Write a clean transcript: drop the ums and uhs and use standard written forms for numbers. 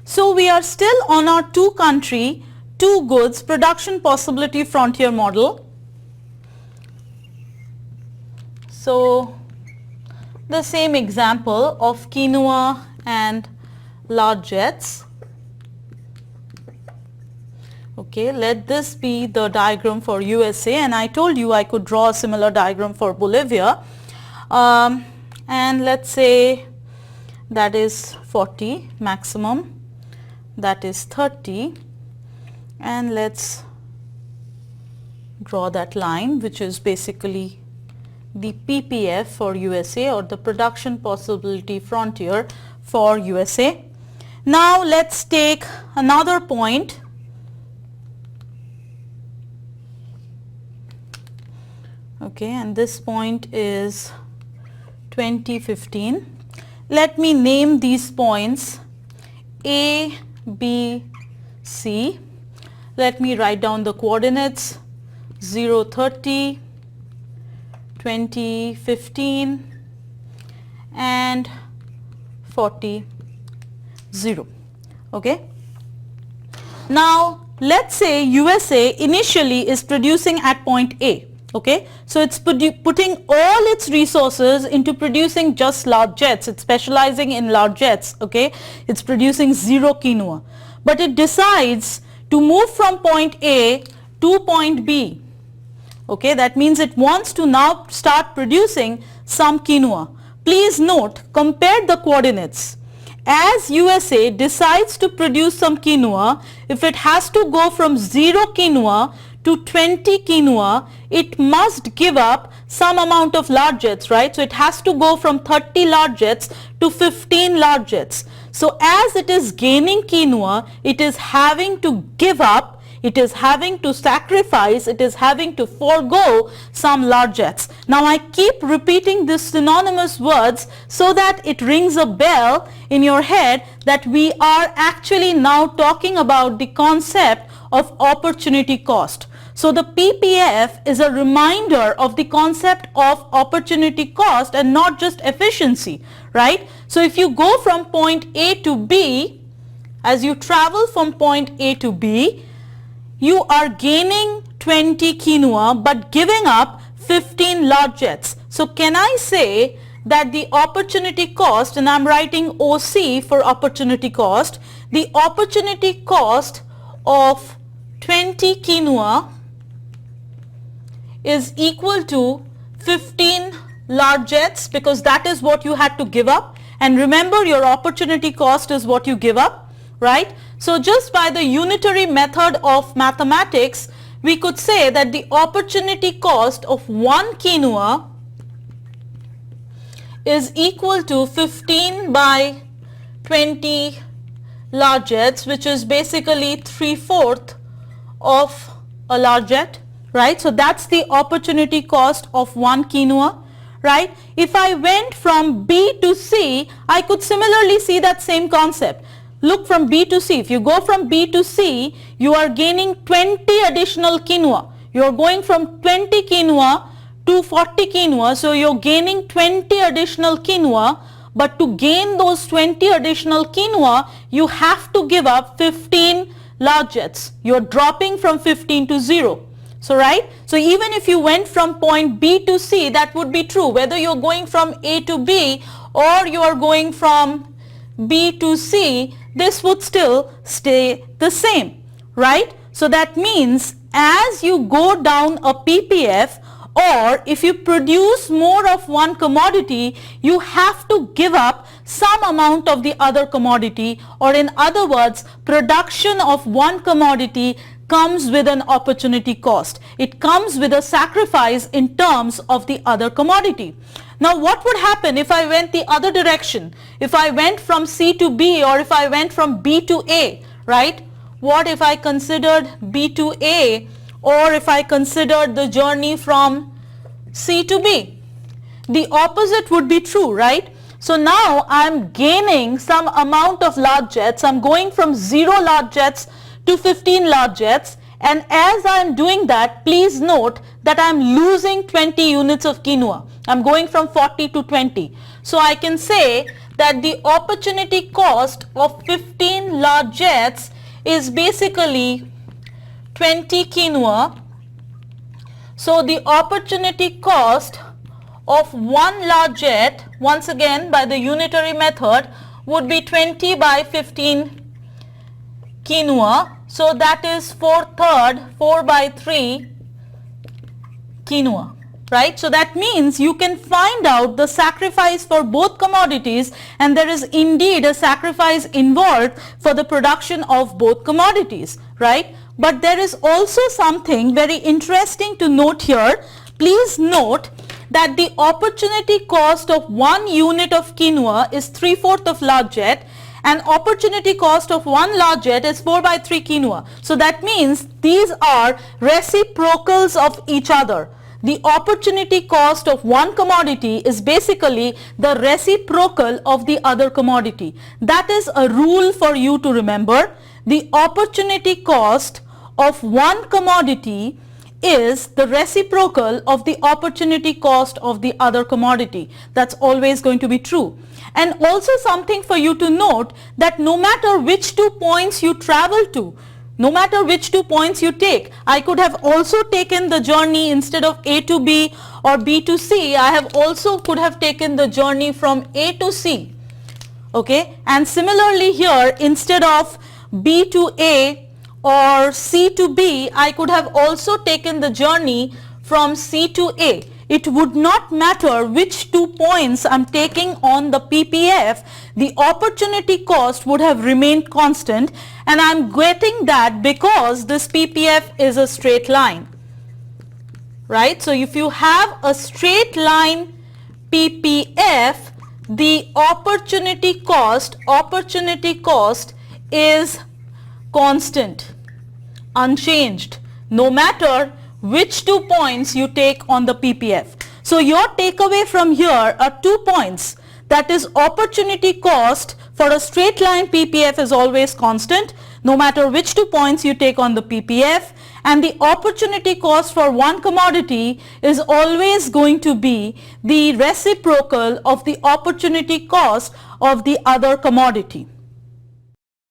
So we are still on our two country, two goods production possibility frontier model. So the same example of quinoa and large jets. Okay, let this be the diagram for USA, and I told you I could draw a similar diagram for Bolivia. And let's say that is 40 maximum, that is 30, and let's draw that line which is basically the PPF for USA, or the production possibility frontier for USA. Now let's take another point. Okay, and this point is 2015. Let me name these points A, B, C. Let me write down the coordinates 0, 30, 2015 and 40, 0. Okay. Now let's say USA initially is producing at point A. Okay, so it's putting all its resources into producing just large jets. It's specializing in large jets. Okay, it's producing 0 quinoa, but it decides to move from point A to point B. Okay, that means it wants to now start producing some quinoa. Please note, compare the coordinates. As USA decides to produce some quinoa, if it has to go from 0 quinoa to 20 quinoa, it must give up some amount of large jets, right? So it has to go from 30 large jets to 15 large jets. So as it is gaining quinoa, it is having to give up, it is having to sacrifice, it is having to forego some large jets. Now I keep repeating these synonymous words so that it rings a bell in your head that we are actually now talking about the concept of opportunity cost. So the PPF is a reminder of the concept of opportunity cost and not just efficiency, right? So if you go from point A to B, as you travel from point A to B, you are gaining 20 quinoa but giving up 15 large jets. So can I say that the opportunity cost, and I'm writing OC for opportunity cost, the opportunity cost of 20 quinoa is equal to 15 large jets, because that is what you had to give up. And remember, your opportunity cost is what you give up, right? So just by the unitary method of mathematics, we could say that the opportunity cost of 1 quinoa is equal to 15 by 20 large jets, which is basically 3/4 of a large jet. Right? So that's the opportunity cost of 1 quinoa, right? If I went from B to C, I could similarly see that same concept. Look, from B to C, if you go from B to C, you are gaining 20 additional quinoa. You are going from 20 quinoa to 40 quinoa, so you're gaining 20 additional quinoa, but to gain those 20 additional quinoa, you have to give up 15 large jets. You're dropping from 15 to 0. So right, so even if you went from point B to C, that would be true, whether you're going from A to B or you are going from B to C, this would still stay the same, right? So that means as you go down a PPF, or if you produce more of one commodity, you have to give up some amount of the other commodity, or in other words, production of one commodity comes with an opportunity cost. It comes with a sacrifice in terms of the other commodity. Now what would happen if I went the other direction? If I went from C to B, or if I went from B to A, right? What if I considered B to A, or if I considered the journey from C to B? The opposite would be true, right? So now I'm gaining some amount of large jets. I'm going from 0 large jets to 15 large jets, and as I am doing that, please note that I am losing 20 units of quinoa. I am going from 40 to 20. So I can say that the opportunity cost of 15 largettes is basically 20 quinoa. So the opportunity cost of one largette, once again by the unitary method, would be 20 by 15 quinoa. So that is 4/3, 4 by 3 quinoa. Right? So that means you can find out the sacrifice for both commodities, and there is indeed a sacrifice involved for the production of both commodities, right? But there is also something very interesting to note here. Please note that the opportunity cost of 1 unit of quinoa is 3/4 of largette, and opportunity cost of 1 largette is 4 by 3 quinoa. So that means these are reciprocals of each other. The opportunity cost of one commodity is basically the reciprocal of the other commodity. That is a rule for you to remember. The opportunity cost of one commodity is the reciprocal of the opportunity cost of the other commodity. That's always going to be true. And also something for you to note, that no matter which 2 points you travel to, no matter which 2 points you take, I could have also taken the journey instead of A to B or B to C, I have also could have taken the journey from A to C. Okay, and similarly here, instead of B to A or C to B, I could have also taken the journey from C to A. It would not matter which 2 points I'm taking on the PPF, the opportunity cost would have remained constant, and I'm getting that because this PPF is a straight line, right? So if you have a straight line PPF, the opportunity cost is constant, unchanged, no matter which 2 points you take on the PPF. So your takeaway from here are 2 points, that is opportunity cost for a straight line PPF is always constant no matter which 2 points you take on the PPF, and the opportunity cost for one commodity is always going to be the reciprocal of the opportunity cost of the other commodity.